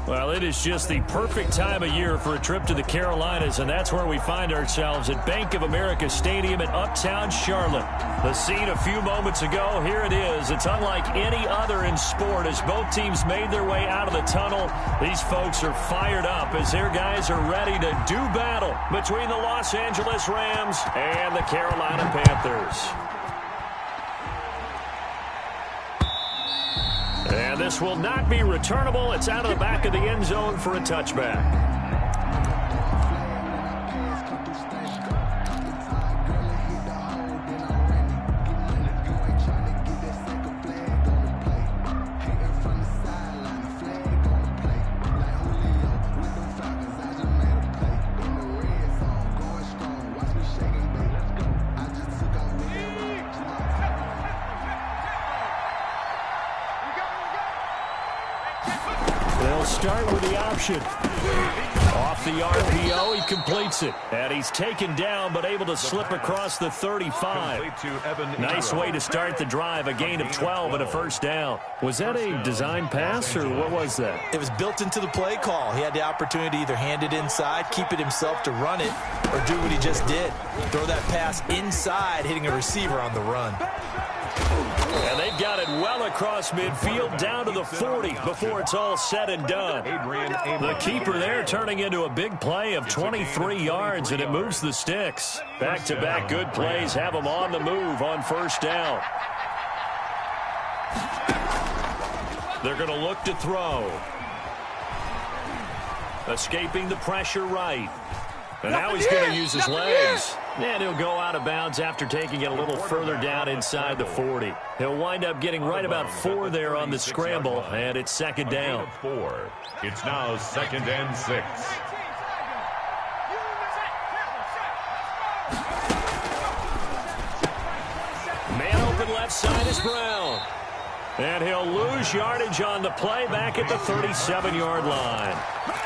Well, it is just the perfect time of year for a trip to the Carolinas, and that's where we find ourselves at Bank of America Stadium in Uptown Charlotte. The scene a few moments ago, here it is. It's unlike any other in sport as both teams made their way out of the tunnel. These folks are fired up as their guys are ready to do battle between the Los Angeles Rams and the Carolina Panthers. And this will not be returnable. It's out of the back of the end zone for a touchback. Start with the option. Off the RPO, he completes it. And he's taken down, but able to slip across the 35. Nice way to start the drive. A gain of 12 and a first down. Was that a design pass, or what was that? It was built into the play call. He had the opportunity to either hand it inside, keep it himself to run it, or do what he just did. Throw that pass inside, hitting a receiver on the run. And they've got it well across midfield down to the 40 before it's all said and done. The keeper there turning into a big play of 23 yards, and it moves the sticks. Back-to-back good plays have them on the move on first down. They're going to look to throw. Escaping the pressure right. And now he's going to use his legs. And he'll go out of bounds after taking it a little further down inside the 40. He'll wind up getting right about 4 there on the scramble, and it's second down. 4. It's now 2nd and 6. Man open left side is Brown. And he'll lose yardage on the play back at the 37-yard line.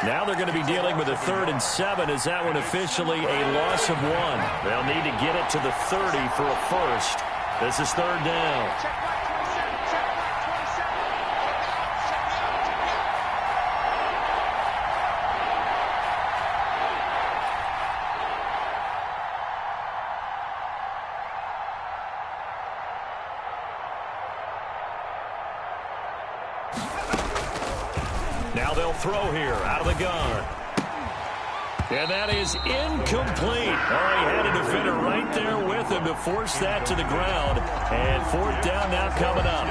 Now they're going to be dealing with a 3rd and 7. Is that one officially a loss of 1? They'll need to get it to the 30 for a first. This is 3rd down. Now they'll throw here out of the gun. And that is incomplete. Oh, he had a defender right there with him to force that to the ground. And 4th down now coming up.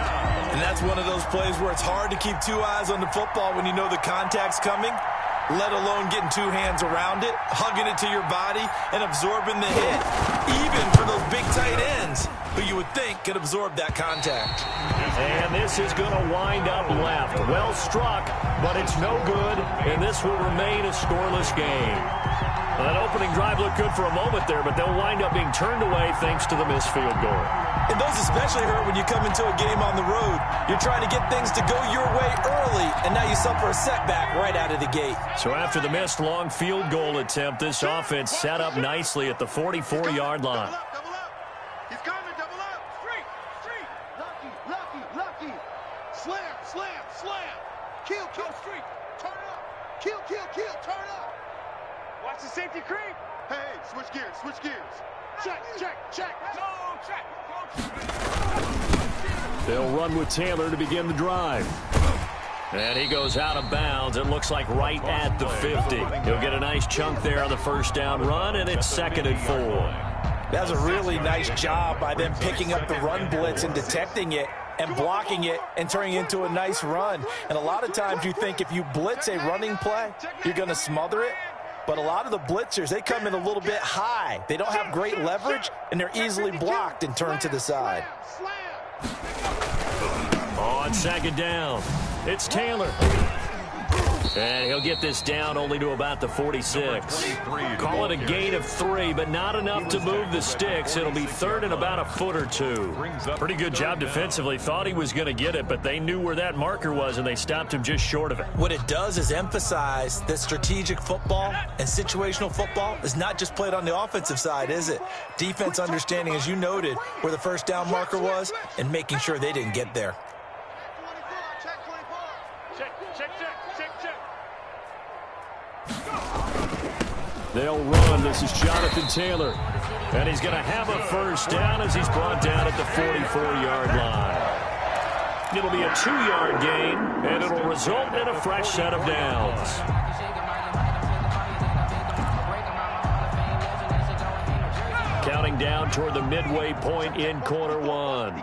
And that's one of those plays where it's hard to keep 2 eyes on the football when you know the contact's coming, let alone getting 2 hands around it, hugging it to your body, and absorbing the hit. Even for those big tight ends who you would think could absorb that contact. And this is going to wind up left. Well struck, but it's no good, and this will remain a scoreless game. Well, that opening drive looked good for a moment there, but they'll wind up being turned away thanks to the missed field goal. And those especially hurt when you come into a game on the road. You're trying to get things to go your way early, and now you suffer a setback right out of the gate. So after the missed long field goal attempt, this offense set up nicely at the 44-yard line. He's coming, double up, street, lucky, slam, kill, street, turn up, kill, turn up. Watch the safety creep. Hey, switch gears. Check. No, check. They'll run with Taylor to begin the drive. And he goes out of bounds. It looks like right at the 50. He'll get a nice chunk there on the first down run, and it's 2nd and 4. That was a really nice job by them picking up the run blitz and detecting it and blocking it and turning it into a nice run. And a lot of times you think if you blitz a running play, you're going to smother it. But a lot of the blitzers, they come in a little bit high. They don't have great leverage, and they're easily blocked and turned to the side. On 2nd down, it's Taylor. And he'll get this down only to about the 46. Call it a gain of 3, but not enough to move the sticks. It'll be 3rd and about a foot or 2. Pretty good job defensively. Thought he was going to get it, but they knew where that marker was, and they stopped him just short of it. What it does is emphasize that strategic football and situational football is not just played on the offensive side, is it? Defense understanding, as you noted, where the first down marker was and making sure they didn't get there. They'll run. This is Jonathan Taylor. And he's going to have a first down as he's brought down at the 44-yard line. It'll be a 2-yard gain, and it'll result in a fresh set of downs. Counting down toward the midway point in quarter one.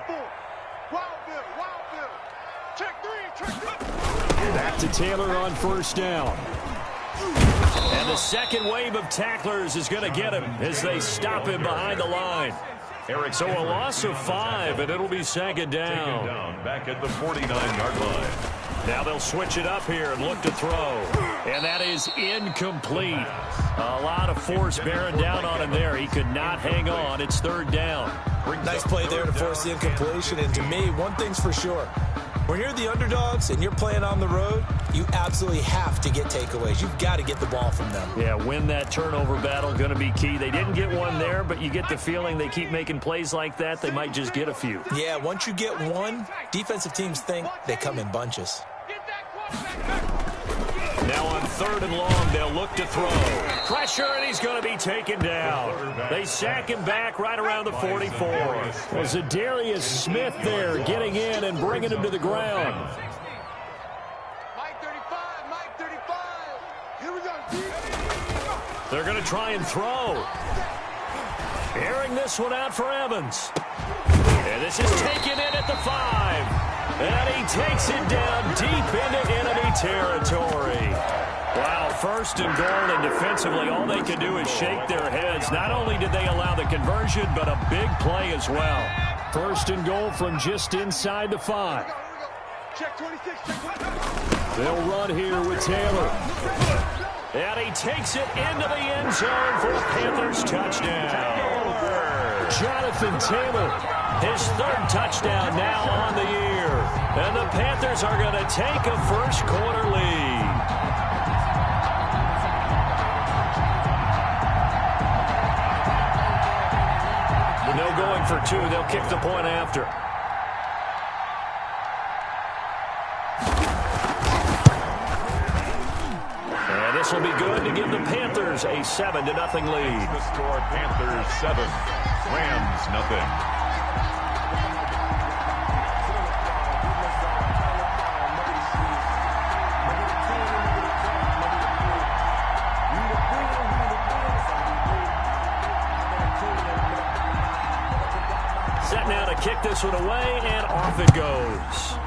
Back to Taylor on first down. And the second wave of tacklers is going to get him as they stop him behind the line. So a loss of 5, and it'll be second down. Back at the 49-yard line. Now they'll switch it up here and look to throw. And that is incomplete. A lot of force bearing down on him there. He could not hang on. It's third down. Nice play there to force the incompletion. And to me, one thing's for sure. When you're the underdogs and you're playing on the road, you absolutely have to get takeaways. You've got to get the ball from them. Yeah, win that turnover battle, going to be key. They didn't get one there, but you get the feeling they keep making plays like that, they might just get a few. Yeah, once you get one, defensive teams think they come in bunches. Now on third and long, they'll look to throw. Pressure, and he's going to be taken down. They sack him back right around the 44. Well, Zadarius Smith there getting in and bringing him to the ground. Mike 35. Here we go. They're going to try and throw. Airing this one out for Evans. And this is taken in at the 5. And he takes it down deep into enemy territory. Wow, first and goal, and defensively, all they can do is shake their heads. Not only did they allow the conversion, but a big play as well. First and goal from just inside the 5. Check 26. They'll run here with Taylor. And he takes it into the end zone for a Panthers touchdown. Jonathan Taylor, his third touchdown now on the year. And the Panthers are going to take a first quarter lead. With no going for 2, they'll kick the point after. And this will be good to give the Panthers a 7-0 lead. The score, Panthers 7, Rams nothing. Set now to kick this one away, and off it goes.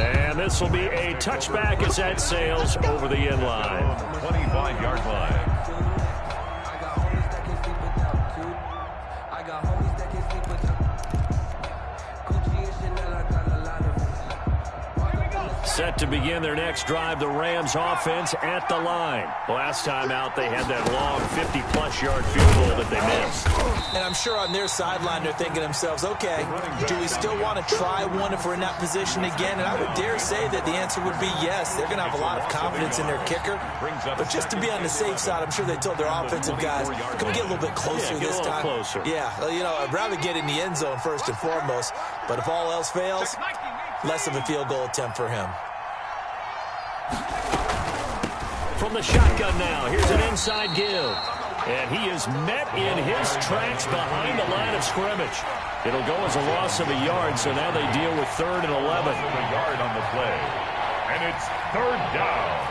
And this will be a touchback as that sails over the end line. 25-yard line. Set to begin their next drive, the Rams offense at the line. Last time out, they had that long 50-plus yard field goal that they missed. And I'm sure on their sideline, they're thinking to themselves, okay, do we still want to try one if we're in that position again? And I would dare say that the answer would be yes. They're going to have a lot of confidence in their kicker. But just to be on the safe side, I'm sure they told their offensive guys, can we get a little bit closer this time? Closer. Yeah, you know, I'd rather get in the end zone first and foremost. But if all else fails, less of a field goal attempt for him. From the shotgun now, here's an inside give. And he is met in his tracks behind the line of scrimmage. It'll go as a loss of a yard, so now they deal with 3rd and 11. A yard on the play. And it's 3rd down.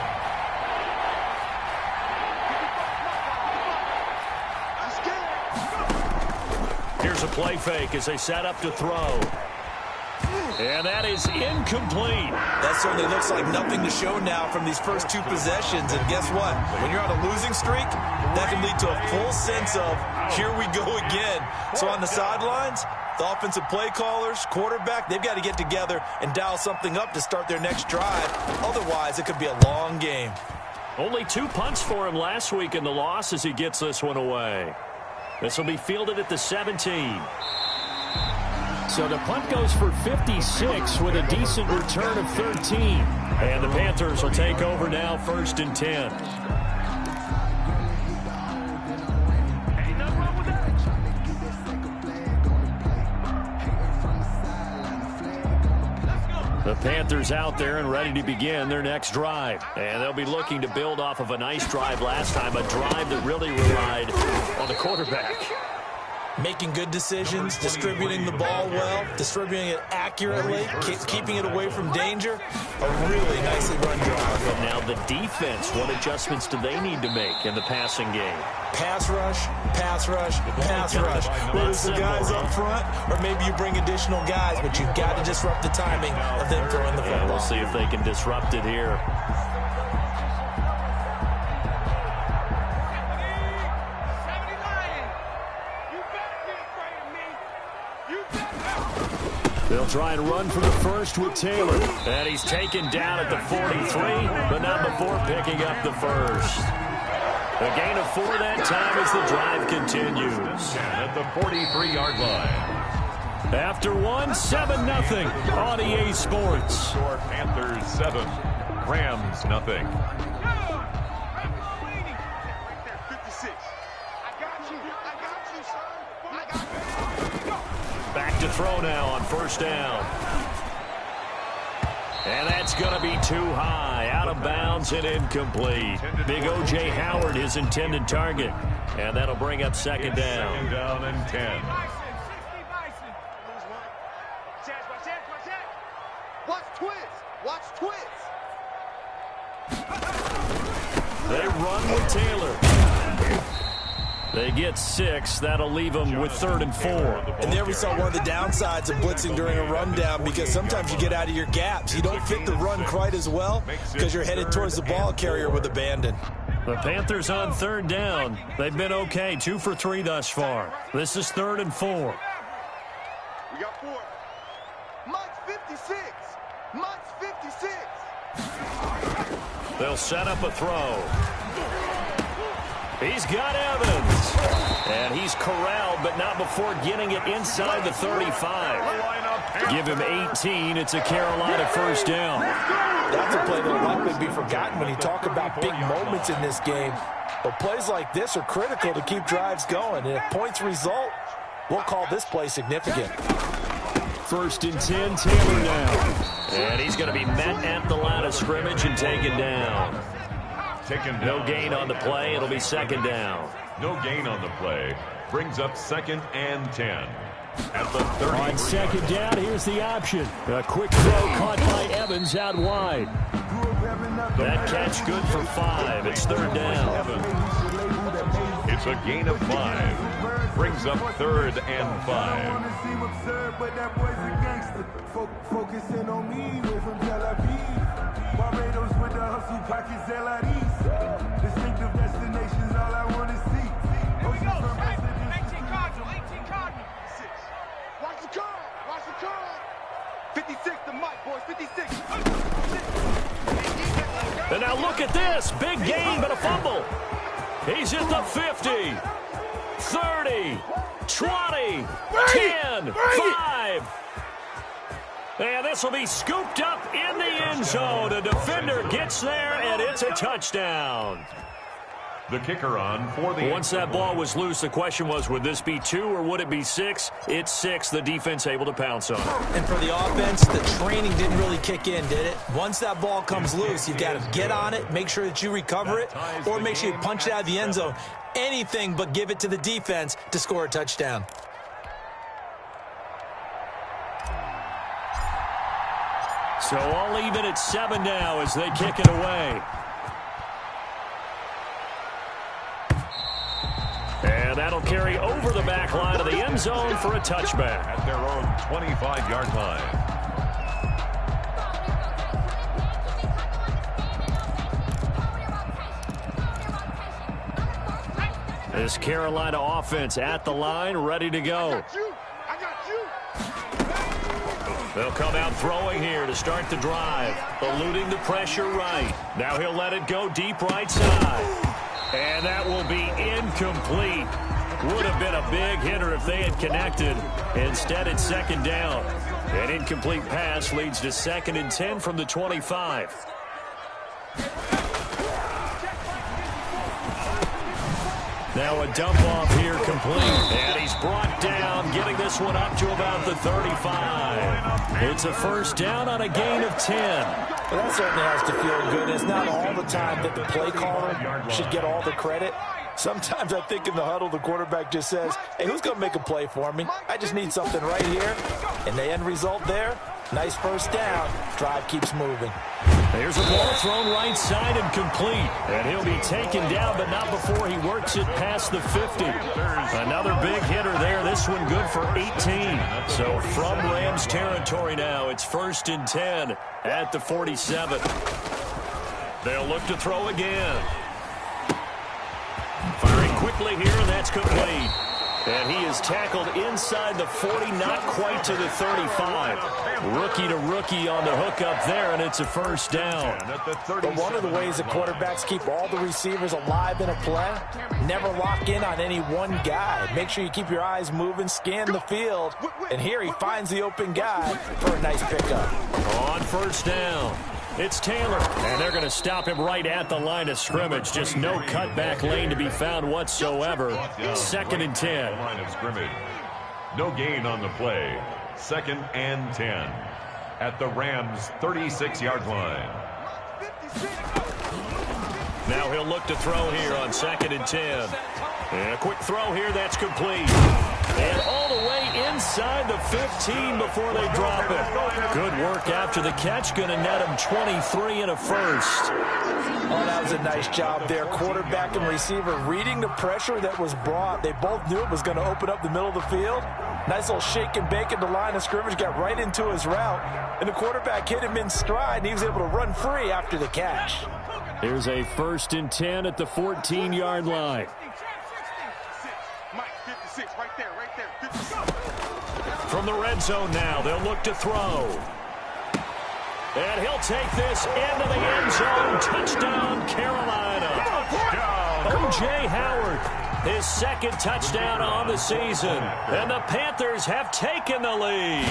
Here's a play fake as they set up to throw. And that is incomplete. That certainly looks like nothing to show now from these first 2 possessions. And guess what? When you're on a losing streak, that can lead to a full sense of, here we go again. So on the sidelines, the offensive play callers, quarterback, they've got to get together and dial something up to start their next drive. Otherwise, it could be a long game. Only 2 punts for him last week in the loss as he gets this one away. This will be fielded at the 17. So the punt goes for 56 with a decent return of 13. And the Panthers will take over now, 1st and 10. The Panthers out there and ready to begin their next drive. And they'll be looking to build off of a nice drive last time, a drive that really relied on the quarterback. Making good decisions, distributing the ball well, distributing it accurately, keeping it away from danger. A really nicely run drive. But now the defense, what adjustments do they need to make in the passing game? Pass rush, pass rush, pass rush. Whether it's the guys up front or maybe you bring additional guys, but you've got to disrupt the timing of them throwing the football. We'll see if they can disrupt it here. They'll try and run for the first with Taylor. And he's taken down at the 43, but not before picking up the first. A gain of 4 that time as the drive continues. At the 43-yard line. After 7-0 on EA Sports. Score Panthers 7, Rams nothing. Back to throw now on first down. And that's going to be too high. Out of bounds and incomplete. Big O.J. Howard, his intended target. And that'll bring up second down. Second down and 10. Watch twist. Watch twist. They run with Taylor. They get 6. That'll leave them with 3rd and 4. And there we saw one of the downsides of blitzing during a rundown, because sometimes you get out of your gaps. You don't fit the run quite as well because you're headed towards the ball carrier with abandon. The Panthers on 3rd down. They've been okay, 2 for 3 thus far. This is 3rd and 4. We got 4. Mike's 56. Mike's 56. They'll set up a throw. He's got Evans. And he's corralled, but not before getting it inside the 35. Give him 18. It's a Carolina first down. That's a play that will likely be forgotten when you talk about big moments in this game. But plays like this are critical to keep drives going. And if points result, we'll call this play significant. 1st and 10, Taylor now. And he's going to be met at the line of scrimmage and taken down. No gain on the play. It'll be second down. No gain on the play. Brings up 2nd and 10. At the 30. On second down, here's the option. A quick throw caught by Evans out wide. That catch good for 5. It's 3rd down. It's a gain of 5. Brings up 3rd and 5. Focusing on me, way from Tel Aviv. Barbados with the hustle pockets, LIDs. Distinctive destinations, all I want to see. Ocean from 18 Cardinal. 18 Cardinal. 6. Watch the car. Watch the car. 56 to Mike, boys. 56. And now look at this. Big gain, but a fumble. He's at the 50. 30. 20. 10. 5. And this will be scooped up in the end zone. A defender gets there, and it's a touchdown. The kicker on for the... Once that ball was loose, the question was, would this be 2 or would it be 6? It's 6. The defense able to pounce on it. And for the offense, the training didn't really kick in, did it? Once that ball comes loose, you've got to get on it, make sure that you recover it, or make sure you punch it out of the end zone. Anything but give it to the defense to score a touchdown. So all even at 7 now as they kick it away. And that'll carry over the back line of the end zone for a touchback. At their own 25-yard line. This Carolina offense at the line, ready to go. I got you. They'll come out throwing here to start the drive. Eluding the pressure right. Now he'll let it go deep right side. And that will be incomplete. Would have been a big hitter if they had connected. Instead, it's second down. An incomplete pass leads to 2nd and 10 from the 25. Now a dump off here complete. And he's brought down, getting this one up to about the 35. It's a first down on a gain of 10. Well, that certainly has to feel good. It's not all the time that the play caller should get all the credit. Sometimes I think in the huddle, the quarterback just says, hey, who's going to make a play for me? I just need something right here. And the end result there, nice first down. Drive keeps moving. There's a ball thrown right side and complete. And he'll be taken down, but not before he works it past the 50. Another big hitter there. This one good for 18. So from Rams territory now, it's 1st and 10 at the 47. They'll look to throw again. Firing quickly here, and that's complete. And he is tackled inside the 40, not quite to the 35. Rookie to rookie on the hook up there, and it's a first down. But one of the ways that quarterbacks keep all the receivers alive in a play, never lock in on any one guy. Make sure you keep your eyes moving, scan the field, and here he finds the open guy for a nice pickup. On first down, it's Taylor, and they're going to stop him right at the line of scrimmage. Just no cutback lane to be found whatsoever. 2nd and 10. Line of scrimmage. No gain on the play. 2nd and 10 at the Rams' 36-yard line. Now he'll look to throw here on 2nd and 10. And a quick throw here, that's complete. And all the way inside the 15 before they drop it. Good work after the catch. Going to net him 23 and a first. Oh, that was a nice job there. Quarterback and receiver reading the pressure that was brought. They both knew it was going to open up the middle of the field. Nice little shake and bake at the line of scrimmage. Got right into his route. And the quarterback hit him in stride, and he was able to run free after the catch. Here's a 1st and 10 at the 14-yard line. From the red zone now, they'll look to throw. And he'll take this into the end zone. Touchdown, Carolina. O.J. Howard, his 2nd touchdown on the season. And the Panthers have taken the lead.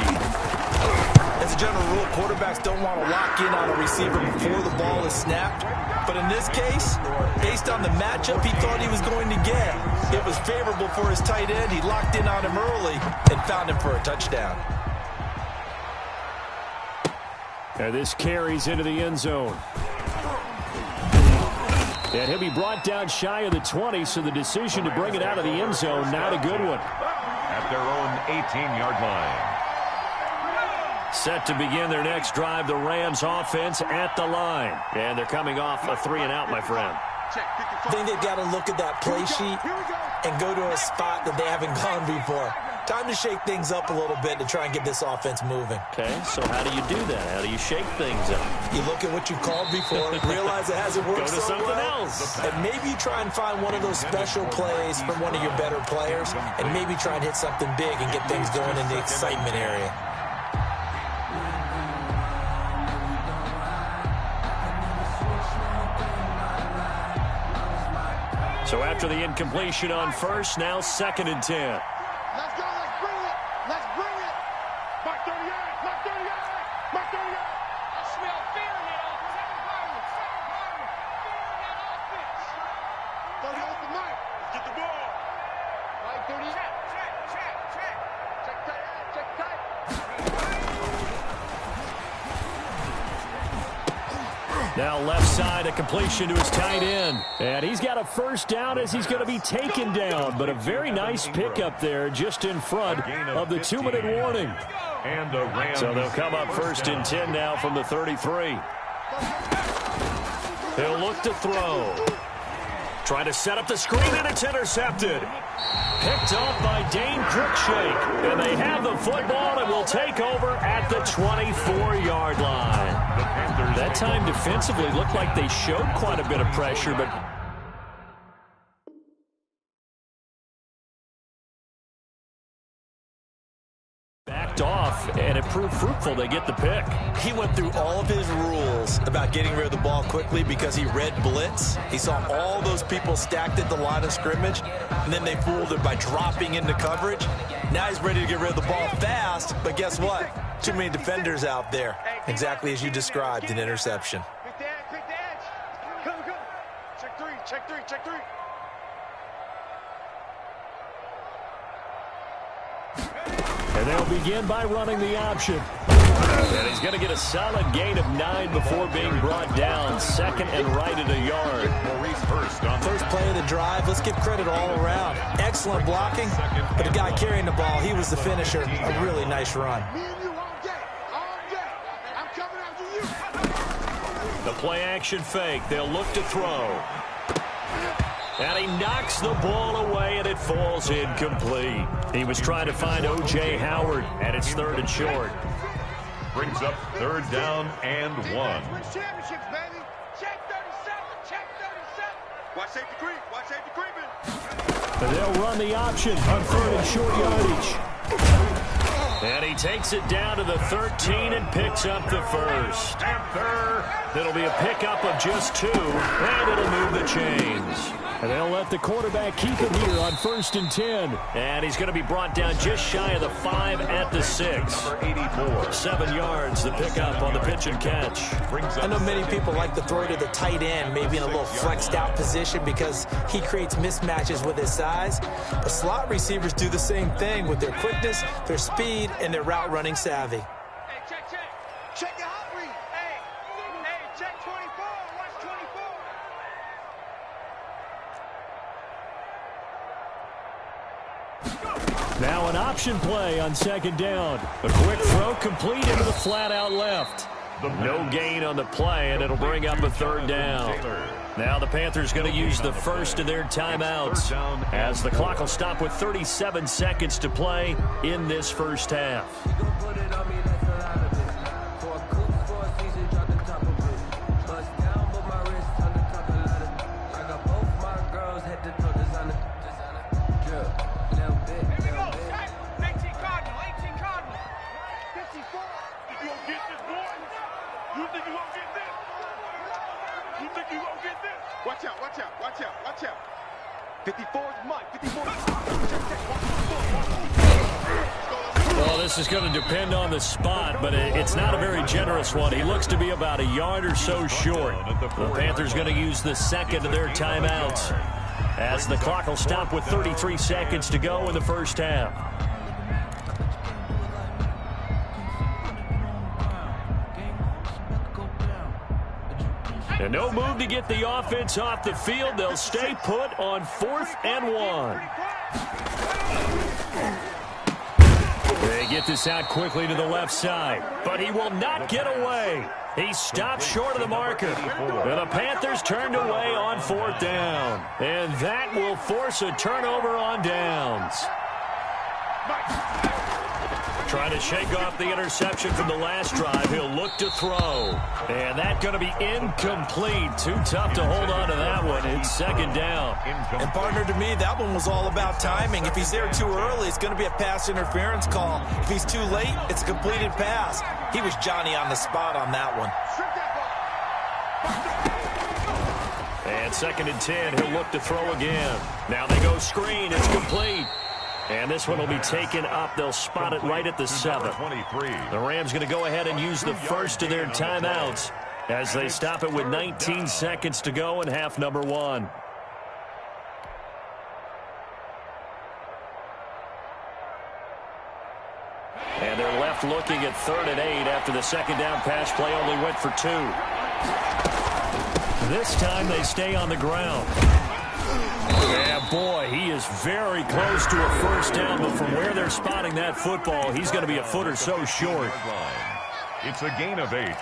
As a general rule, quarterbacks don't want to lock in on a receiver before the ball is snapped. But in this case, based on the matchup he thought he was going to get, it was favorable for his tight end. He locked in on him early and found him for a touchdown. And this carries into the end zone. And he'll be brought down shy of the 20, so the decision to bring it out of the end zone, not a good one. At their own 18-yard line. Set to begin their next drive, the Rams offense at the line. And they're coming off a 3-and-out, my friend. I think they've got to look at that play sheet and go to a spot that they haven't gone before. Time to shake things up a little bit to try and get this offense moving. Okay, so how do you do that? How do you shake things up? You look at what you've called before, realize it hasn't worked Go to so something well, else. and maybe try and find one of those special plays from one of your better players, and maybe try and hit something big and get things going in the excitement area. So after the incompletion on first, now 2nd and 10. Let's go, let's bring it, let's bring it. Mark 38, Mark 38, Mark 38. I smell fear here. Second partner, fear in that offense. 30 off the mic. Get the ball. Right, 30. Check. Check tight. Now left side, a completion to his tight end. And he's got a first down as he's going to be taken down. But a very nice pickup there just in front of the 2-minute warning. And the Rams. So they'll come up 1st and 10 now from the 33. He'll look to throw. Trying to set up the screen, and it's intercepted. Picked off by Dane Cruikshank. And they have the football and will take over at the 24-yard line. That time defensively looked like they showed quite a bit of pressure, but backed off, and it proved fruitful. They get the pick. He went through all of his rules about getting rid of the ball quickly because he read blitz. He saw all those people stacked at the line of scrimmage, and then they fooled him by dropping into coverage. Now he's ready to get rid of the ball fast, but guess what? Too many defenders out there. Exactly as you described, an interception. Quick the edge. Come. Check three. And they'll begin by running the option. And he's going to get a solid gain of 9 before being brought down. Second and right at a yard. First play of the drive, let's give credit all around. Excellent blocking, but the guy carrying the ball, he was the finisher. A really nice run. Me and you all day. All day. I'm coming after you. The play action fake. They'll look to throw. And he knocks the ball away, and it falls incomplete. He was trying to find O.J. Howard, and it's 3rd and short. Brings up 3rd down and 1. Win championships, baby. Check 37. Check 37. Watch safety creep. Watch safety creeping. And they'll run the option on 3rd and short yardage. And he takes it down to the 13 and picks up the first. It'll be a pickup of just 2, and it'll move the chains. And they'll let the quarterback keep it here on 1st and 10. And he's going to be brought down just shy of the 5 at the 6. Number 84. 7 yards, the pickup on the pitch and catch. I know many people like to throw to the tight end, maybe in a little flexed out position because he creates mismatches with his size. But slot receivers do the same thing with their quickness, their speed, and their route running savvy. Hey, check. Check your hot read. Hey, check 24. Watch 24. Now an option play on 2nd down. A quick throw complete into the flat out left. No gain on the play, and it'll bring up a 3rd down. Now the Panthers going to use the first of their timeouts as the clock will stop with 37 seconds to play in this first half. Watch out. 54 is Mike. 54 is Well, this is going to depend on the spot, but it's not a very generous one. He looks to be about a yard or so short. The Panthers going to use the second of their timeouts as the clock will stop with 33 seconds to go in the first half. And no move to get the offense off the field. They'll stay put on 4th and 1. They get this out quickly to the left side, but he will not get away. He stopped short of the marker. And the Panthers turned away on 4th down. And that will force a turnover on downs. Trying to shake off the interception from the last drive. He'll look to throw. And that's going to be incomplete. Too tough to hold on to that one. It's 2nd down. And partner, to me, that one was all about timing. If he's there too early, it's going to be a pass interference call. If he's too late, it's a completed pass. He was Johnny on the spot on that one. And 2nd and 10, he'll look to throw again. Now they go screen. It's complete. And this one will be taken up. They'll spot it right at the 7. The Rams going to go ahead and use the first of their timeouts as they stop it with 19 seconds to go in half number 1. And they're left looking at 3rd and 8 after the 2nd down pass play only went for 2. This time they stay on the ground. Yeah, boy, he is very close to a first down, but from where they're spotting that football, he's going to be a foot or so short. It's a gain of 8,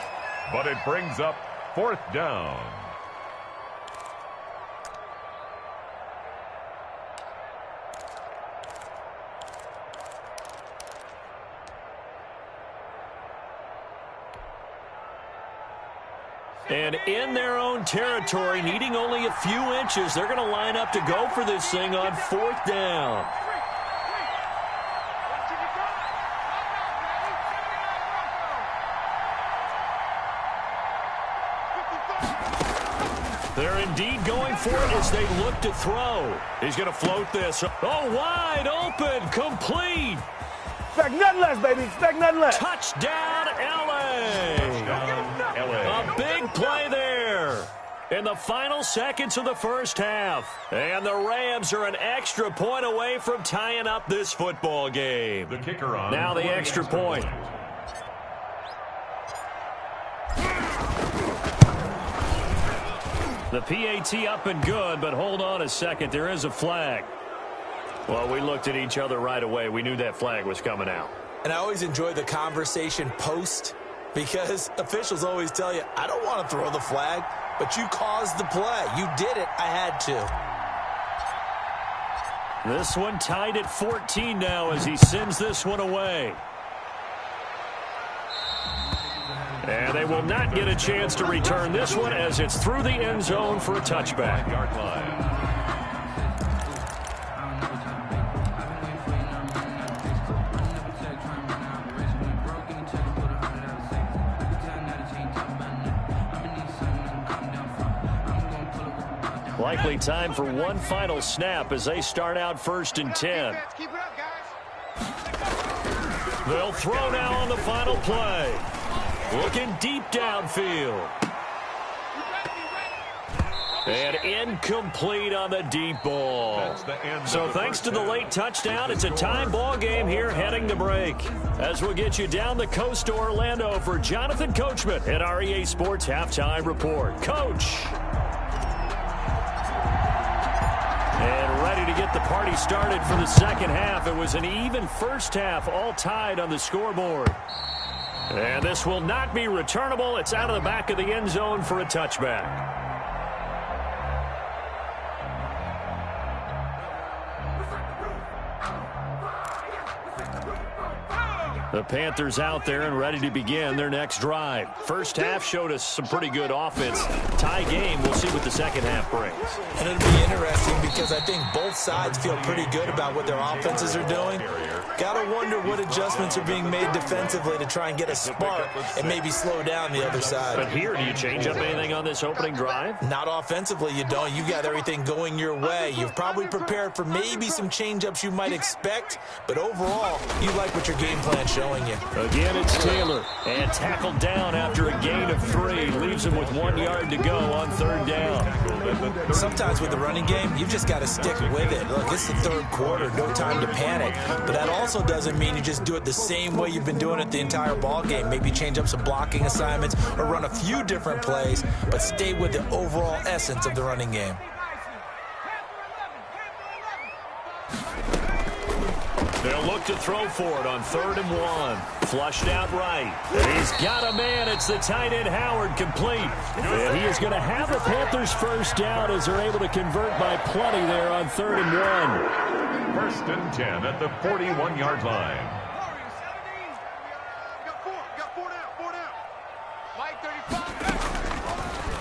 but it brings up 4th down. And in their own territory, needing only a few inches, they're going to line up to go for this thing on 4th down. They're indeed going for it as they look to throw. He's going to float this. Oh, wide open, complete. Expect nothing less, baby. Expect nothing less. Touchdown, LA. A big play there in the final seconds of the first half. And the Rams are an extra point away from tying up this football game. The kicker on. Now the extra point. The PAT up and good, but hold on a second. There is a flag. Well, we looked at each other right away. We knew that flag was coming out. And I always enjoy the conversation post because officials always tell you, I don't want to throw the flag, but you caused the play. You did it. I had to. This one tied at 14 now as he sends this one away. And they will not get a chance to return this one as it's through the end zone for a touchback. Yard line. Likely time for one final snap as they start out 1st and 10. Keep it up, guys. They'll throw now on the final play. Looking deep downfield. And incomplete on the deep ball. So thanks to the late touchdown, it's a tie ball game here heading to break. As we'll get you down the coast to Orlando for Jonathan Coachman at our EA Sports Halftime Report. Coach. And ready to get the party started for the second half. It was an even first half, all tied on the scoreboard. And this will not be returnable. It's out of the back of the end zone for a touchback. The Panthers out there and ready to begin their next drive. First half showed us some pretty good offense. Tie game, we'll see what the second half brings. And it'll be interesting because I think both sides feel pretty good about what their offenses are doing. Gotta wonder what adjustments are being made defensively to try and get a spark and maybe slow down the other side. But here, do you change up anything on this opening drive? Not offensively, you don't. You got everything going your way. You've probably prepared for maybe some change-ups you might expect, but overall, you like what your game plan's showing you. Again, it's Taylor, and tackled down after a gain of 3. Leaves him with 1 yard to go on 3rd down. Sometimes with the running game, you've just got to stick with it. Look, it's the 3rd quarter, no time to panic. But that also doesn't mean you just do it the same way you've been doing it the entire ball game. Maybe change up some blocking assignments or run a few different plays, but stay with the overall essence of the running game. They'll look to throw for it on 3rd and 1. Flushed out right. He's got a man. It's the tight end Howard, complete. And he is going to have the Panthers first down as they're able to convert by plenty there on 3rd and 1. 1st and 10 at the 41-yard line.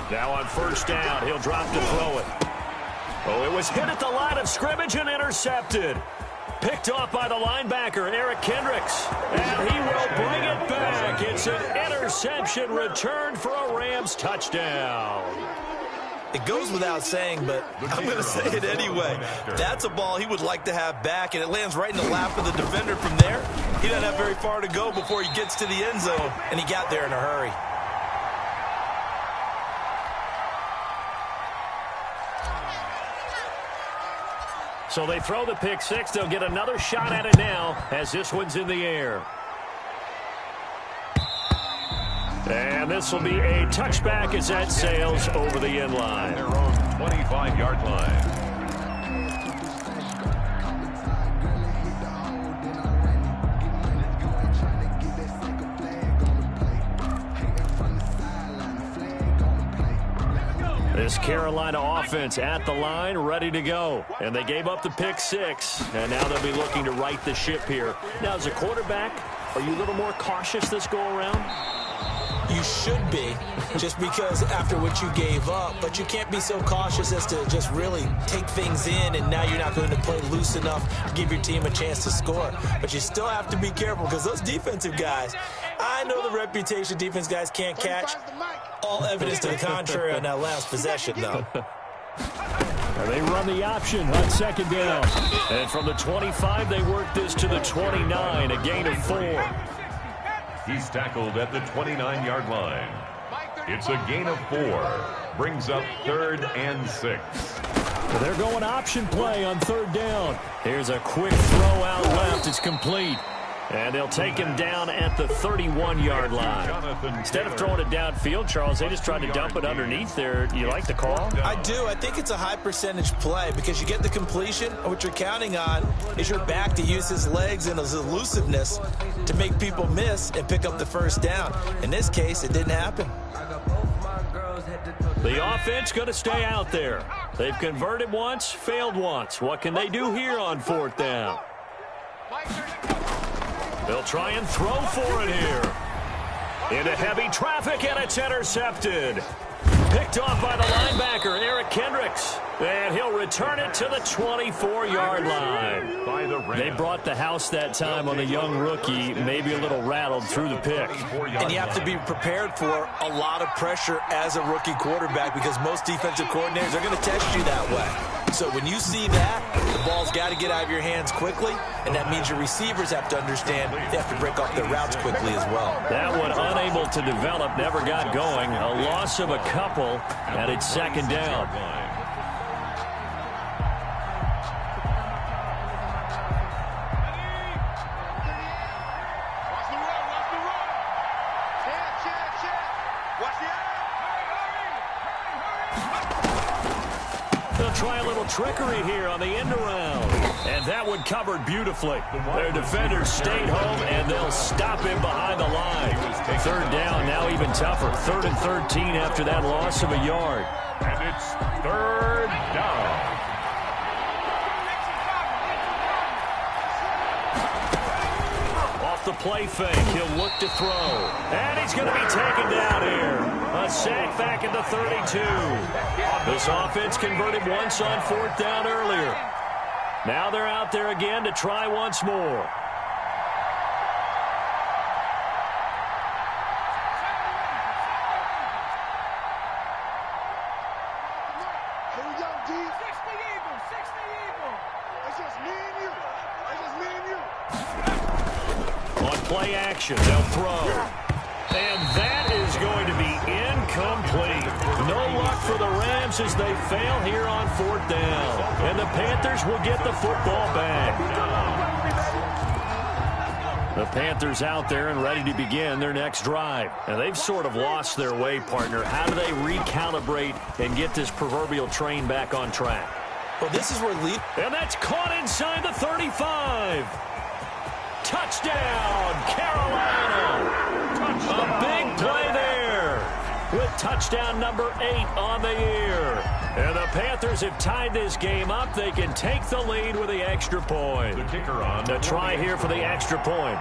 Now on 1st down, he'll drop to throw it. Oh, it was hit at the line of scrimmage and intercepted. Picked off by the linebacker, Eric Kendricks. And he will bring it back. It's an interception returned for a Rams touchdown. It goes without saying, but I'm going to say it anyway. That's a ball he would like to have back, and it lands right in the lap of the defender from there. He doesn't have very far to go before he gets to the end zone, and he got there in a hurry. So they throw the pick 6. They'll get another shot at it now as this one's in the air. And this will be a touchback as that sails over the end line. Their own 25-yard line. This Carolina offense at the line, ready to go. And they gave up the pick 6, and now they'll be looking to right the ship here. Now, as a quarterback, are you a little more cautious this go-around? You should be, just because after what you gave up, but you can't be so cautious as to just really take things in, and now you're not going to play loose enough to give your team a chance to score. But you still have to be careful because those defensive guys, I know the reputation defense guys can't catch. All evidence to the contrary on that last possession, though. They run the option on 2nd down. And from the 25, they work this to the 29, a gain of 4. He's tackled at the 29-yard line. It's a gain of 4. Brings up 3rd and 6. Well, they're going option play on 3rd down. Here's a quick throw out left. It's complete. And they'll take him down at the 31-yard line. Instead of throwing it downfield, Charles, they just tried to dump it underneath there. Do you like the call? I do. I think it's a high-percentage play because you get the completion, and what you're counting on is your back to use his legs and his elusiveness to make people miss and pick up the first down. In this case, it didn't happen. The offense going to stay out there. They've converted once, failed once. What can they do here on 4th down? They'll try and throw for it here. Into heavy traffic, and it's intercepted. Picked off by the linebacker, Eric Kendricks. And he'll return it to the 24-yard line. They brought the house that time on the young rookie, maybe a little rattled through the pick. And you have to be prepared for a lot of pressure as a rookie quarterback because most defensive coordinators are going to test you that way. So when you see that, the ball's got to get out of your hands quickly, and that means your receivers have to understand they have to break off their routes quickly as well. That one unable to develop, never got going. A loss of a couple, and it's 2nd down. They'll try a little trickery here on the end around. And that one covered beautifully. Their defenders stayed home, and they'll stop him behind the line. 3rd down, now even tougher. 3rd and 13 after that loss of a yard. And it's 3rd down. Off the play fake, he'll look to throw. And he's going to be taken down here. A sack back at the 32. This offense converted once on 4th down earlier. Now they're out there again to try once more. On play action, they'll throw. And that is going to be incomplete. No luck for the Rams as they fail here on 4th down. And the Panthers will get the football back. The Panthers out there and ready to begin their next drive. And they've sort of lost their way, partner. How do they recalibrate and get this proverbial train back on track? Well, this is where and that's caught inside the 35. Touchdown, Carolina. A big play there with touchdown number 8 on the year. And the Panthers have tied this game up. They can take the lead with the extra point. The kicker on. The try here for the extra point.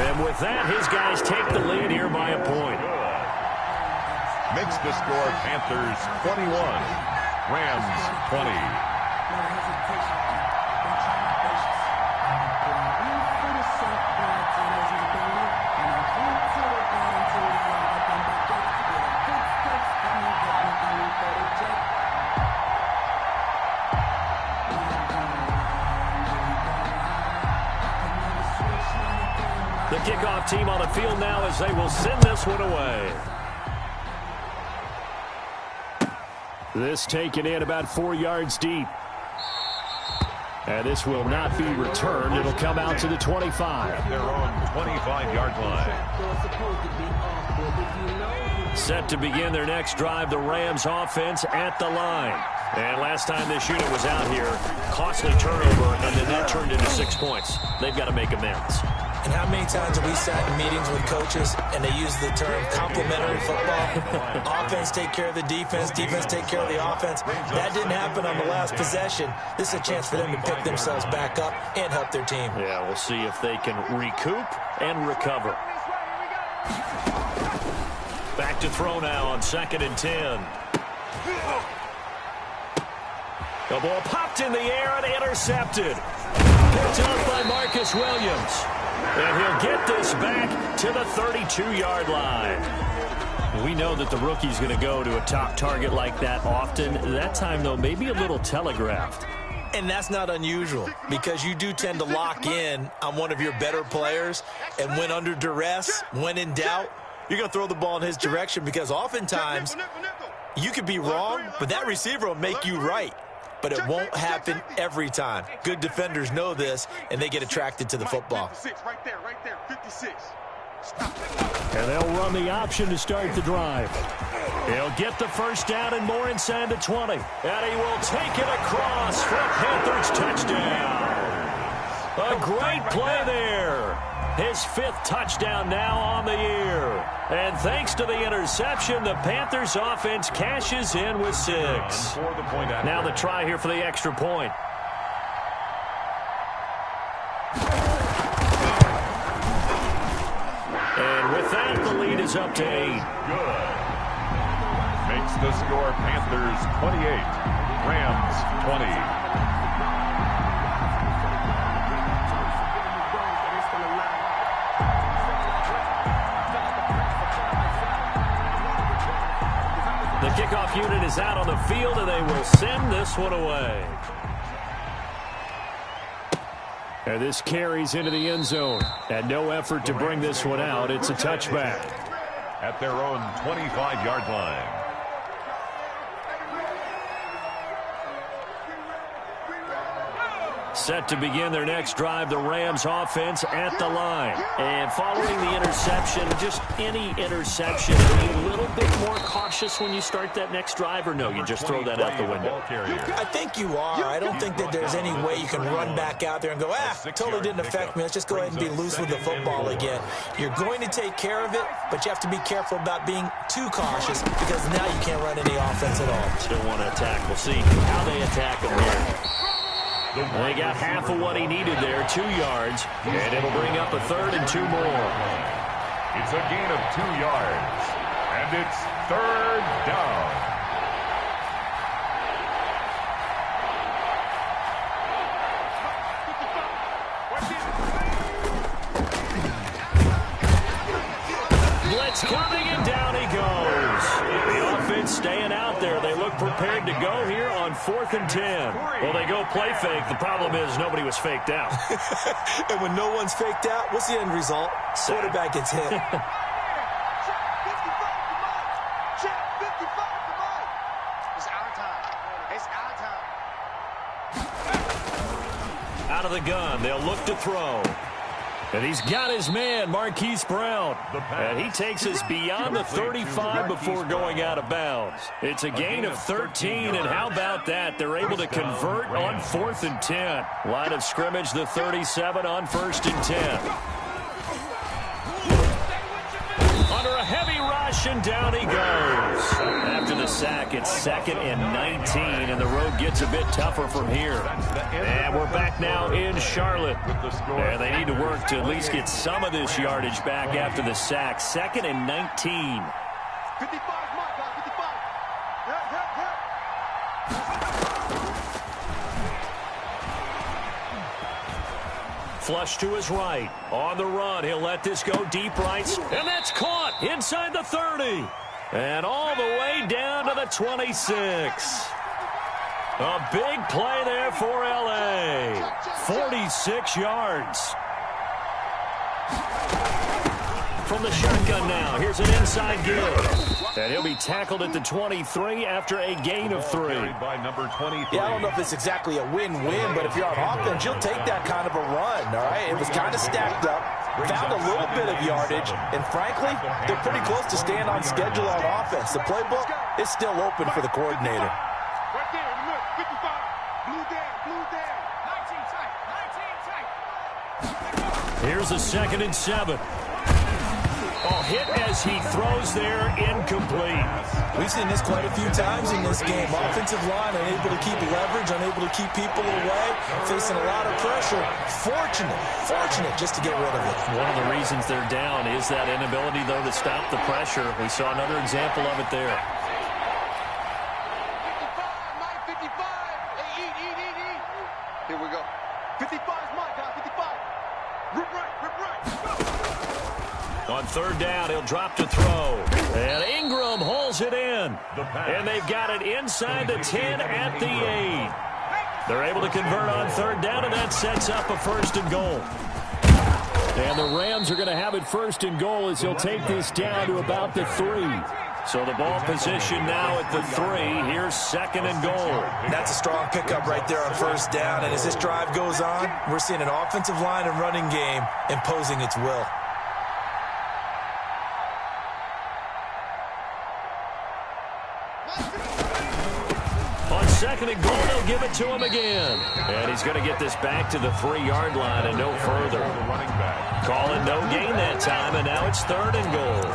And with that, his guys take the lead here by a point. Makes the score Panthers 21, Rams 20. The kickoff team on the field now as they will send this one away. This taken in about 4 yards deep. And this will not be returned. It'll come out to the 25. Their own 25-yard line. Set to begin their next drive, the Rams offense at the line. And last time this unit was out here, costly turnover, and then that turned into 6 points. They've got to make amends. And how many times have we sat in meetings with coaches and they use the term complementary football? Offense take care of the defense, defense take care of the offense. That didn't happen on the last possession. This is a chance for them to pick themselves back up and help their team. Yeah, we'll see if they can recoup and recover. Back to throw now on 2nd and 10. The ball popped in the air and intercepted. Picked up by Marcus Williams. And he'll get this back to the 32-yard line. We know that the rookie's going to go to a top target like that often. That time, though, maybe a little telegraphed. And that's not unusual because you do tend to lock in on one of your better players. And when under duress, when in doubt, you're going to throw the ball in his direction because oftentimes you could be wrong, but that receiver will make you right. But it won't happen every time. Good defenders know this, and they get attracted to the football. Right there, 56. And they'll run the option to start the drive. He'll get the first down and more inside the 20. And he will take it across for a Panthers touchdown. A great play there. His 5th touchdown now on the year. And thanks to the interception, the Panthers offense cashes in with 6. Now the try here for the extra point. And with that, the lead is up to 8. Good. Makes the score Panthers 28, Rams 20. The kickoff unit is out on the field, and they will send this one away. And this carries into the end zone. And no effort to bring this one out. It's a touchback. At their own 25-yard line. Set to begin their next drive, the Rams offense at the line. And following the interception, just any interception, are you a little bit more cautious when you start that next drive, or no, you just throw that out the window? I think you are. I don't think that there's any way you can run back out there and go, totally didn't affect me. Let's just go ahead and be loose with the football again. You're going to take care of it, but you have to be careful about being too cautious because now you can't run any offense at all. Still want to attack. We'll see how they attack him here. They got half of what he needed there, 2 yards, and it'll bring up a 3rd and 2 more. It's a gain of 2 yards, and it's 3rd down. Blitz coming, and down he goes. The offense staying out there. They look prepared to go here on 4th and 10. Well, they go play fake. The problem is nobody was faked out. And when no one's faked out, what's the end result? Quarterback gets hit. Out of the gun, they'll look to throw. And he's got his man, Marquise Brown. And he takes us beyond the 35 before going out of bounds. It's a gain of 13, and how about that? They're able to convert on 4th and 10. Line of scrimmage, the 37 on 1st and 10. Under a heavy rush, and down he goes. After the sack, it's 2nd and 19, and the road gets a bit tougher from here. And we're back now in Charlotte. And they need to work to at least get some of this yardage back after the sack. 2nd and 19. 55, Mike, 55. Flush to his right. On the run, he'll let this go deep right. And that's caught inside the 30. And all the way down to the 26. A big play there for L.A. 46 yards. From the shotgun now, here's an inside give. And he'll be tackled at the 23 after a gain of 3. By number 23. Yeah, I don't know if it's exactly a win-win, but if you're on offense, you'll take that kind of a run, all right? It was kind of stacked up, found a little bit of yardage, and frankly, they're pretty close to staying on schedule on offense. The playbook is still open for the coordinator. Right there in the middle, 55. Blue down. 19 tight. Here's a 2nd and 7. Hit as he throws there, incomplete. We've seen this quite a few times in this game. Offensive line unable to keep leverage, unable to keep people away, facing a lot of pressure. Fortunate just to get rid of it. One of the reasons they're down is that inability, though, to stop the pressure. We saw another example of it there. 55, Mike, 55. Hey, eat. Here we go. 55 is Mike, guys, 55. Rip right. Go. On 3rd down, he'll drop to throw. And Ingram hauls it in. And they've got it inside the 10 at the 8. They're able to convert on 3rd down, and that sets up a 1st and goal. And the Rams are going to have it first and goal as he'll take this down to about the 3. So the ball position now at the 3. Here's second and goal. That's a strong pickup right there on first down. And as this drive goes on, we're seeing an offensive line and running game imposing its will. On second and goal, they'll give it to him again. And he's going to get this back to the 3-yard line and no further. Calling no gain that time, and now it's third and goal.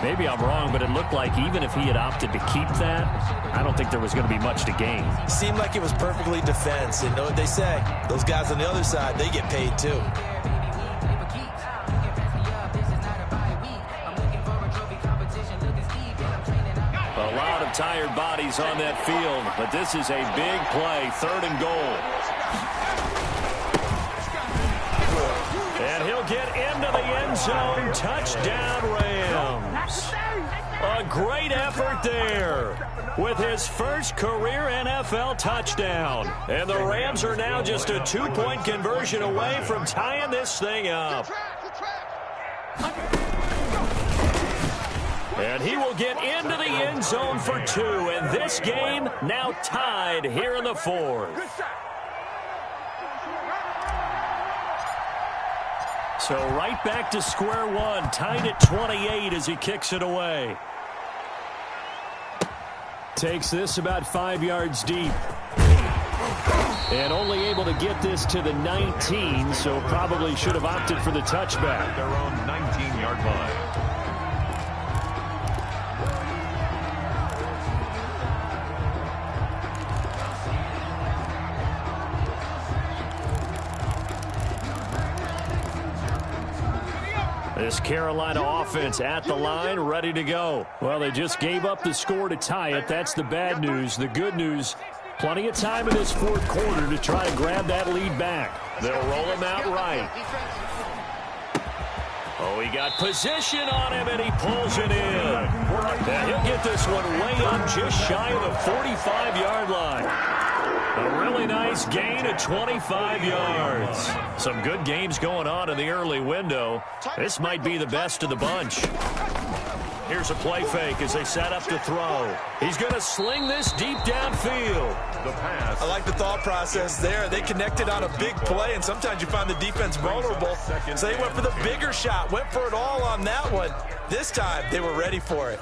Maybe I'm wrong, but it looked like even if he had opted to keep that, I don't think there was going to be much to gain. Seemed like it was perfectly defense. And you know what they say? Those guys on the other side, they get paid too. A lot of tired bodies on that field, but this is a big play, third and goal. And he'll get into the end zone. Touchdown, Rams. A great effort there with his first career NFL touchdown. And the Rams are now just a 2-point conversion away from tying this thing up. And he will get into the end zone for 2. And this game now tied here in the 4th. So right back to square one, tied at 28 as he kicks it away. Takes this about 5 yards deep. And only able to get this to the 19, so probably should have opted for the touchback. Their own 19-yard line. This Carolina offense at the line, ready to go. Well, they just gave up the score to tie it. That's the bad news. The good news, plenty of time in this 4th quarter to try to grab that lead back. They'll roll him out right. Oh, he got position on him, and he pulls it in. And he'll get this one way up just shy of the 45-yard line. A really nice gain of 25 yards. Some good games going on in the early window. This might be the best of the bunch. Here's a play fake as they set up to throw. He's going to sling this deep downfield. The pass. I like the thought process there. They connected on a big play, and sometimes you find the defense vulnerable. So they went for the bigger shot, went for it all on that one. This time, they were ready for it.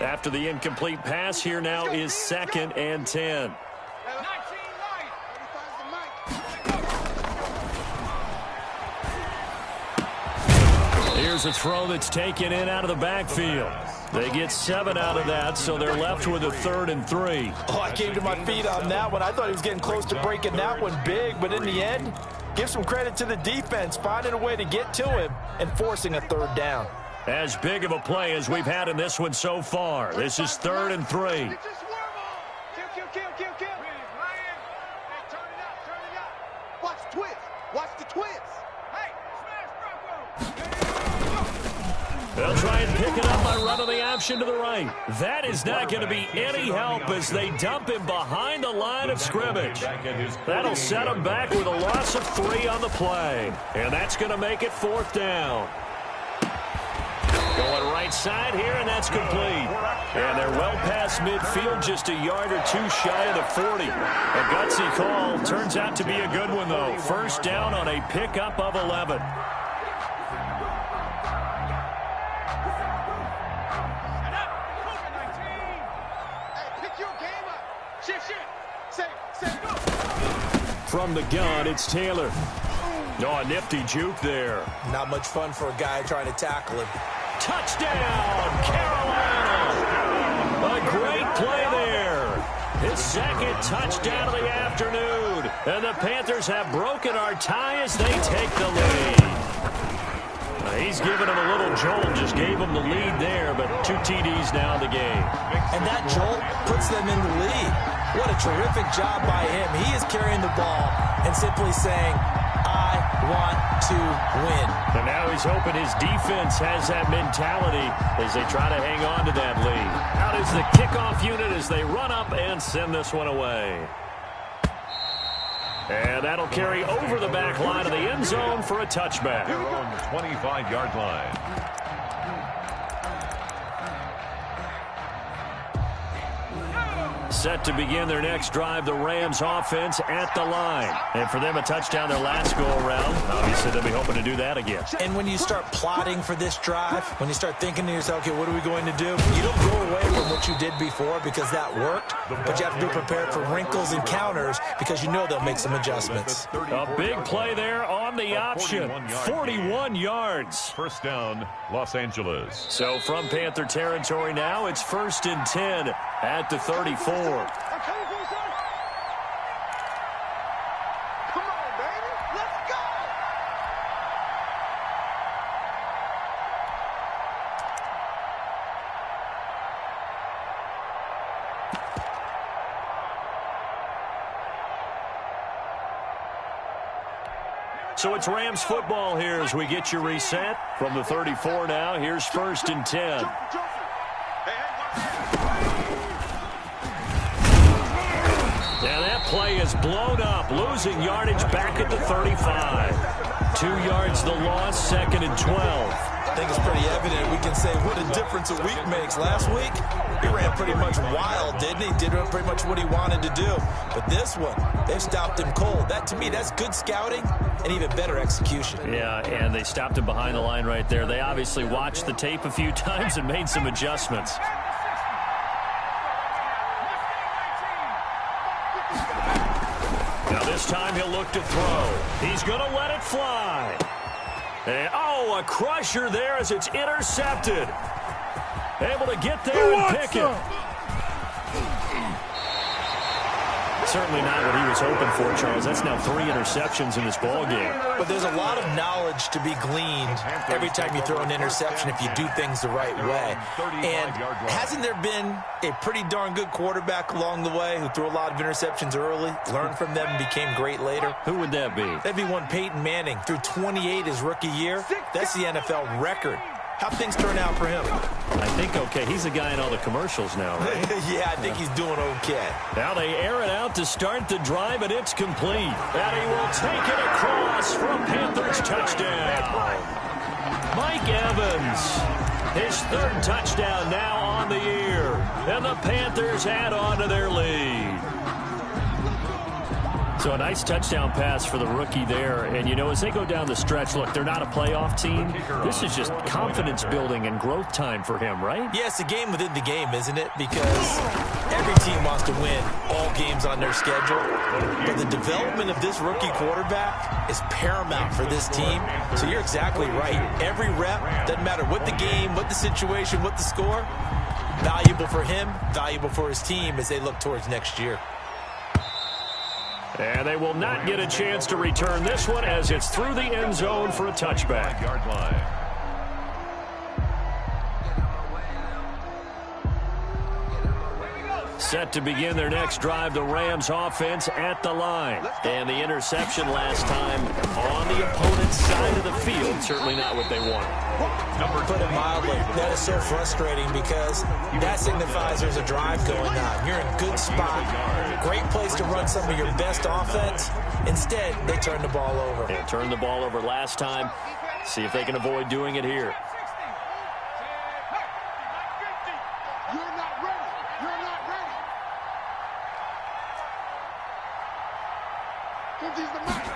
After the incomplete pass, here now is 2nd and 10. Here's a throw that's taken in out of the backfield. They get 7 out of that, so they're left with a 3rd and 3. Oh, I came to my feet on that one. I thought he was getting close to breaking that one big, but in the end, give some credit to the defense, finding a way to get to him and forcing a 3rd down. As big of a play as we've had in this one so far. This is 3rd and 3. Watch the twist. Watch the twist. Hey, smash They'll try and pick it up by running the option to the right. That is not going to be any help as they dump him behind the line of scrimmage. That'll set him back with a loss of 3 on the play. And that's going to make it 4th down. Going right side here, and that's complete. And they're well past midfield, just a yard or 2 shy of the 40. A gutsy call. Turns out to be a good one, though. First down on a pickup of 11. From the gun, it's Taylor. Oh, a nifty juke there. Not much fun for a guy trying to tackle him. Touchdown, Carolina! A great play there. His 2nd touchdown of the afternoon. And the Panthers have broken our tie as they take the lead. He's given him a little jolt, just gave him the lead there, but 2 TDs now in the game. And that jolt puts them in the lead. What a terrific job by him. He is carrying the ball and simply saying, I want to win. And now he's hoping his defense has that mentality as they try to hang on to that lead. Out is the kickoff unit as they run up and send this one away. And that'll carry over the back line of the end zone for a touchback. Their own 25-yard line. Set to begin their next drive, the Rams offense at the line. And for them, a touchdown their last go-around. Obviously, they'll be hoping to do that again. And when you start plotting for this drive, when you start thinking to yourself, okay, what are we going to do? You don't go away from what you did before because that worked, but you have to be prepared for wrinkles and counters because you know they'll make some adjustments. A big play there on the option. 41 yards. First down, Los Angeles. So from Panther territory now, it's 1st and 10 at the 34. Come on, baby. Let's go. So it's Rams football here as we get you reset. From the 34 now, here's 1st and 10. And that play is blown up, losing yardage back at the 35. 2 yards the loss, 2nd and 12. I think it's pretty evident. We can say what a difference a week makes. Last week, he ran pretty much wild, didn't he? Did pretty much what he wanted to do. But this one, they've stopped him cold. That, to me, that's good scouting and even better execution. Yeah, and they stopped him behind the line right there. They obviously watched the tape a few times and made some adjustments. Now this time he'll look to throw. He's going to let it fly. And, oh, a crusher there as it's intercepted. Able to get there and pick it. Certainly not what he was hoping for, Charles. That's now 3 interceptions in this ball game. But there's a lot of knowledge to be gleaned every time you throw an interception if you do things the right way. And hasn't there been a pretty darn good quarterback along the way who threw a lot of interceptions early, learned from them, and became great later? Who would that be? That'd be one Peyton Manning. Threw 28 his rookie year. That's the NFL record. How'd things turn out for him? I think okay. He's a guy in all the commercials now, right? Yeah, I think he's doing okay. Now they air it out to start the drive, and it's complete. And he will take it across for a Panthers touchdown. Mike Evans, his 3rd touchdown now on the year. And the Panthers add on to their lead. So a nice touchdown pass for the rookie there. And, you know, as they go down the stretch, look, they're not a playoff team. This is just confidence building and growth time for him, right? Yeah, it's a game within the game, isn't it? Because every team wants to win all games on their schedule. But the development of this rookie quarterback is paramount for this team. So you're exactly right. Every rep, doesn't matter what the game, what the situation, what the score, valuable for him, valuable for his team as they look towards next year. And they will not get a chance to return this one as it's through the end zone for a touchback. Yard line. Set to begin their next drive, the Rams offense at the line. And the interception last time on the opponent's side of the field. Certainly not what they wanted. Put it mildly, that is so frustrating because that signifies there's a drive going on. You're in a good spot. Great place to run some of your best offense. Instead, they turn the ball over. They turned the ball over last time. See if they can avoid doing it here. You're not ready. You're not ready. 50's the match.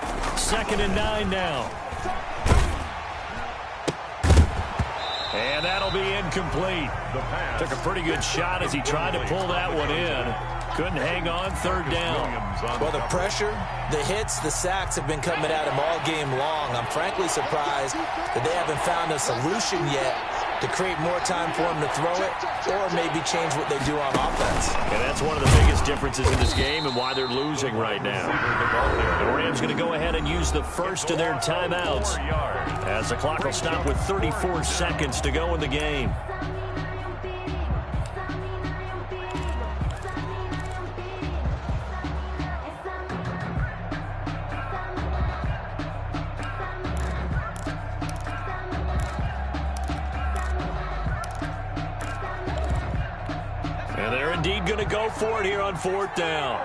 2nd and 9 now. And that'll be incomplete. Took a pretty good shot as he tried to pull that one in. Couldn't hang on, 3rd down. Well, the pressure, the hits, the sacks have been coming at him all game long. I'm frankly surprised that they haven't found a solution yet to create more time for him to throw it or maybe change what they do on offense. And that's one of the biggest differences in this game and why they're losing right now. The Rams going to go ahead and use the first of their timeouts as the clock will stop with 34 seconds to go in the game. And they're indeed going to go for it here on 4th down.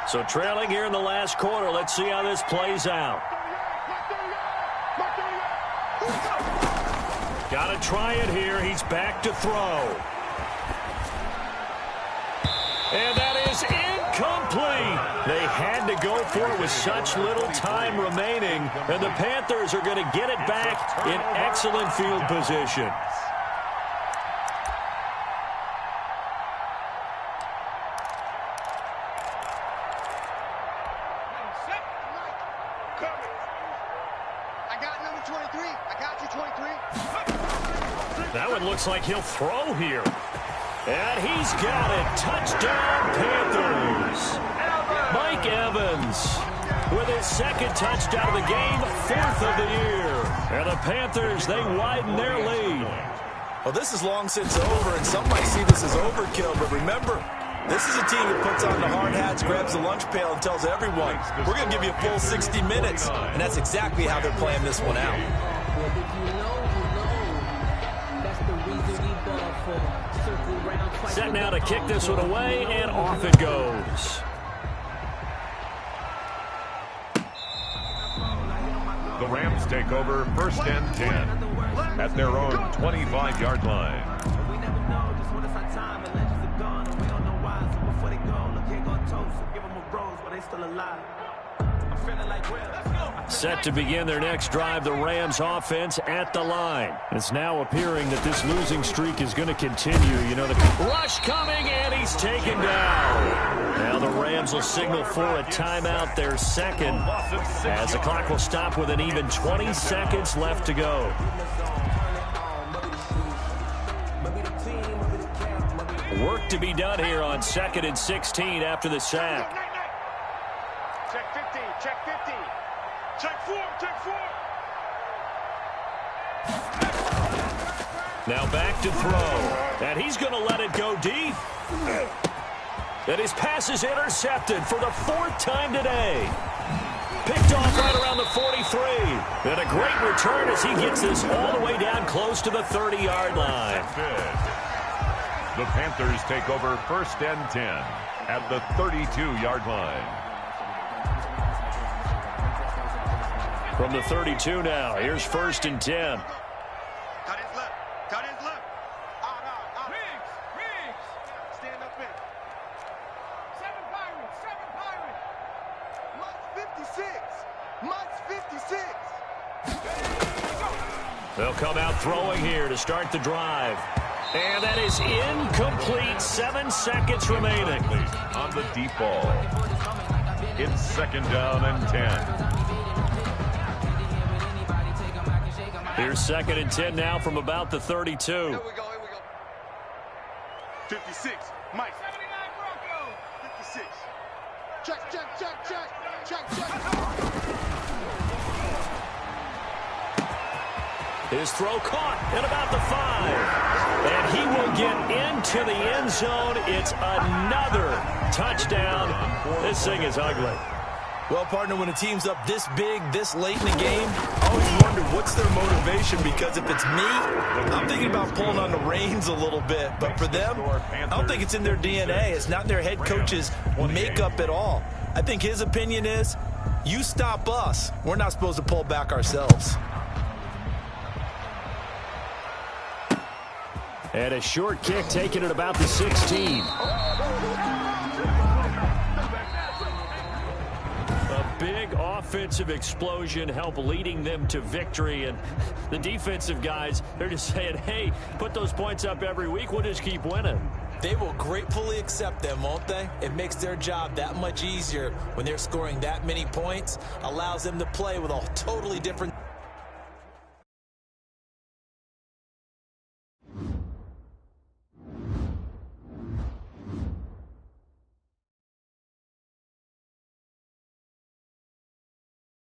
So trailing here in the last quarter. Let's see how this plays out. Got to try it here. He's back to throw. And that is incomplete. They had to go for it with such little time remaining. And the Panthers are going to get it back in excellent field position. That one looks like he'll throw here. And he's got it. Touchdown, Panthers. Mike Evans with his second touchdown of the game, 4th of the year. And the Panthers, they widen their lead. Well, this is long since over, and some might see this as overkill. But remember, this is a team that puts on the hard hats, grabs the lunch pail, and tells everyone, we're going to give you a full 60 minutes. And that's exactly how they're playing this one out. Set now to kick this one away, and off it goes. The Rams take over 1st and 10 at their own 25-yard line. Set to begin their next drive, the Rams offense at the line. It's now appearing that this losing streak is going to continue. You know, the rush coming, and he's taken down. Now the Rams will signal for a timeout, their second, as the clock will stop with an even 20 seconds left to go. Work to be done here on 2nd and 16 after the sack. Check 50, check 50. Check 4, check 4. Now back to throw. And he's going to let it go deep. And his pass is intercepted for the 4th time today. Picked off right around the 43. And a great return as he gets this all the way down close to the 30-yard line. The Panthers take over 1st and 10 at the 32-yard line. From the 32 now, here's 1st and 10. Cut his left. Cut his left. Out. Riggs. Stand up in. 7 Pirates. 7 Pirates. Much 56. They'll come out throwing here to start the drive. And that is incomplete. 7 seconds remaining. On the deep ball. It's 2nd down and 10. Here's 2nd and 10 now from about the 32. Here we go. 56. Mike. 79 Bronco. 56. Check. His throw caught at about the 5. And he will get into the end zone. It's another touchdown. This thing is ugly. Well, partner, when a team's up this big, this late in the game, I always wonder what's their motivation, because if it's me, I'm thinking about pulling on the reins a little bit. But for them, I don't think it's in their DNA. It's not in their head coach's makeup at all. I think his opinion is, you stop us, we're not supposed to pull back ourselves. And a short kick taken at about the 16. Big offensive explosion help leading them to victory, and the defensive guys, they're just saying, hey, put those points up every week, we'll just keep winning. They will gratefully accept them, won't they? It makes their job that much easier when they're scoring that many points, allows them to play with a totally different